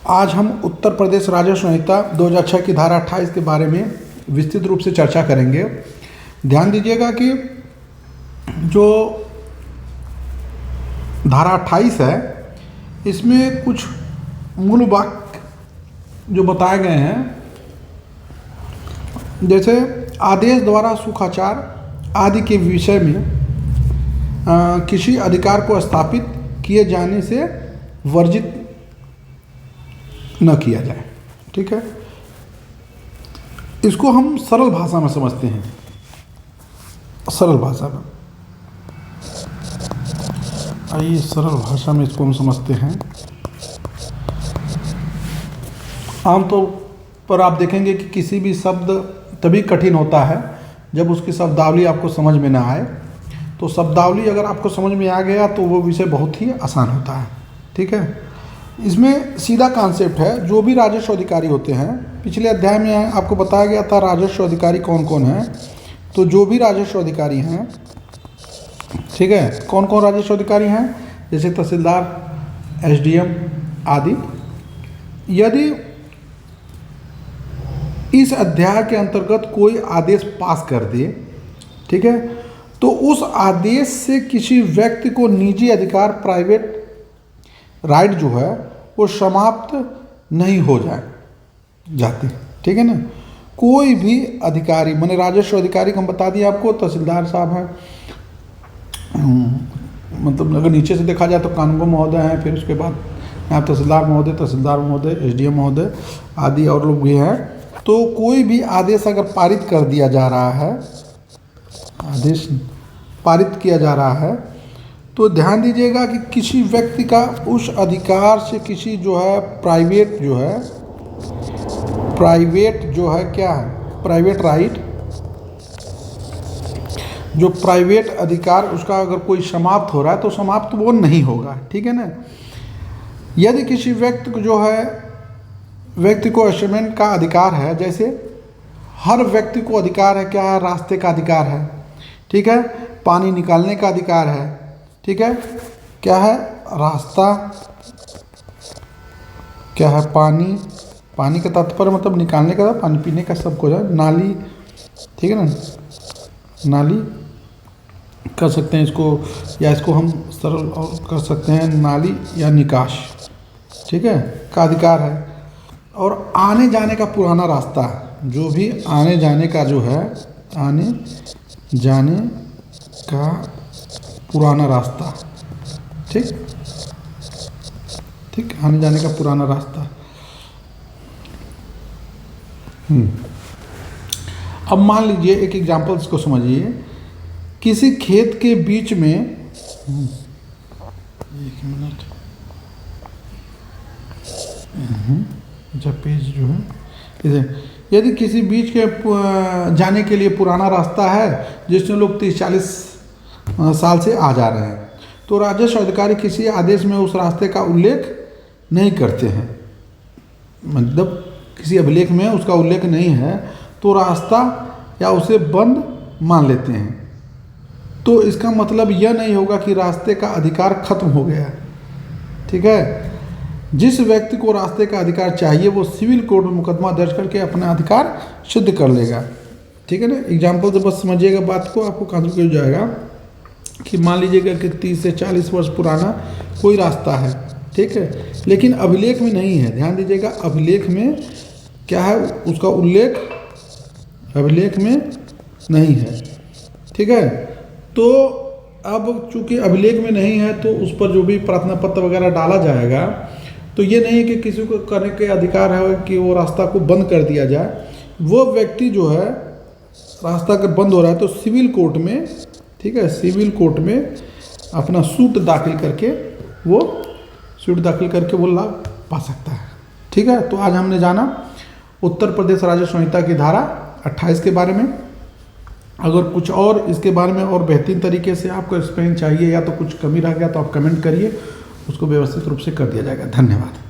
आज हम उत्तर प्रदेश राजस्व संहिता 2006 की धारा 28 के बारे में विस्तृत रूप से चर्चा करेंगे। ध्यान दीजिएगा कि जो धारा 28 है इसमें कुछ मूल वाक्य जो बताए गए हैं, जैसे आदेश द्वारा सुखाचार आदि के विषय में किसी अधिकार को स्थापित किए जाने से वर्जित न किया जाए। ठीक है, इसको हम सरल भाषा में समझते हैं। सरल भाषा में आइए सरल भाषा में इसको हम समझते हैं। आमतौर पर आप देखेंगे कि किसी भी शब्द तभी कठिन होता है जब उसकी शब्दावली आपको समझ में ना आए। तो शब्दावली अगर आपको समझ में आ गया तो वो विषय बहुत ही आसान होता है। ठीक है, इसमें सीधा कॉन्सेप्ट है। जो भी राजस्व अधिकारी होते हैं, पिछले अध्याय में आपको बताया गया था राजस्व अधिकारी कौन कौन है। तो जो भी राजस्व अधिकारी हैं, ठीक है, कौन कौन राजस्व अधिकारी हैं, जैसे तहसीलदार, एसडीएम आदि। यदि इस अध्याय के अंतर्गत कोई आदेश पास कर दे, ठीक है, तो उस आदेश से किसी व्यक्ति को निजी अधिकार, प्राइवेट राइट जो है वो समाप्त नहीं हो जाते। ठीक है ना। कोई भी अधिकारी, माने राजस्व अधिकारी को हम बता दिए आपको, तहसीलदार साहब हैं, मतलब अगर नीचे से देखा जाए तो कानूनगो महोदय हैं, फिर उसके बाद यहाँ तहसीलदार महोदय, एसडीएम महोदय आदि और लोग भी हैं। तो कोई भी आदेश अगर पारित कर दिया जा रहा है, आदेश पारित किया जा रहा है, तो ध्यान दीजिएगा कि किसी व्यक्ति का उस अधिकार से किसी जो है प्राइवेट क्या है, प्राइवेट राइट, जो प्राइवेट अधिकार उसका अगर कोई समाप्त हो रहा है तो समाप्त वो नहीं होगा। ठीक है ना। यदि किसी व्यक्ति को जो है व्यक्ति को असेसमेंट का अधिकार है, जैसे हर व्यक्ति को अधिकार है, क्या है, रास्ते का अधिकार है। ठीक है, पानी निकालने का अधिकार है। ठीक है, क्या है, रास्ता, क्या है, पानी का तात्पर्य मतलब निकालने का, पानी पीने का सबको है, नाली, ठीक है ना, नाली कर सकते हैं इसको, या इसको हम सरल और कर सकते हैं नाली या निकास, ठीक है, का अधिकार है। और आने जाने का पुराना रास्ता, जो भी आने जाने का जो है, आने जाने का पुराना रास्ता, ठीक, आने जाने का पुराना रास्ता। अब मान लीजिए एक एग्जांपल इसको समझिए। किसी खेत के बीच में, एक मिनट, जब पेज जो है इसे, यदि किसी बीच के जाने के लिए पुराना रास्ता है जिसमें लोग 30-40 साल से आ जा रहे हैं, तो राजस्व अधिकारी किसी आदेश में उस रास्ते का उल्लेख नहीं करते हैं, मतलब किसी अभिलेख में उसका उल्लेख नहीं है, तो रास्ता या उसे बंद मान लेते हैं। तो इसका मतलब यह नहीं होगा कि रास्ते का अधिकार खत्म हो गया। ठीक है, जिस व्यक्ति को रास्ते का अधिकार चाहिए वो सिविल कोर्ट में मुकदमा दर्ज करके अपना अधिकार सिद्ध कर लेगा। ठीक है ना। एग्जाम्पल से बस समझिएगा बात को, आपको कॉन्सेप्ट हो जाएगा कि मान लीजिएगा कि 30 से 40 वर्ष पुराना कोई रास्ता है, ठीक है, लेकिन अभिलेख में नहीं है। ध्यान दीजिएगा, अभिलेख में क्या है, उसका उल्लेख अभिलेख में नहीं है। ठीक है, तो अब चूंकि अभिलेख में नहीं है तो उस पर जो भी प्रार्थना पत्र वगैरह डाला जाएगा, तो ये नहीं है कि किसी को करने के अधिकार है कि वो रास्ता को बंद कर दिया जाए। वो व्यक्ति जो है रास्ता अगर बंद हो रहा है तो सिविल कोर्ट में, ठीक है, सिविल कोर्ट में अपना सूट दाखिल करके वो लाभ पा सकता है। ठीक है, तो आज हमने जाना उत्तर प्रदेश राजस्व संहिता की धारा 28 के बारे में। अगर कुछ और इसके बारे में और बेहतरीन तरीके से आपको एक्सप्लेन चाहिए या तो कुछ कमी रह गया तो आप कमेंट करिए, उसको व्यवस्थित रूप से कर दिया जाएगा। धन्यवाद।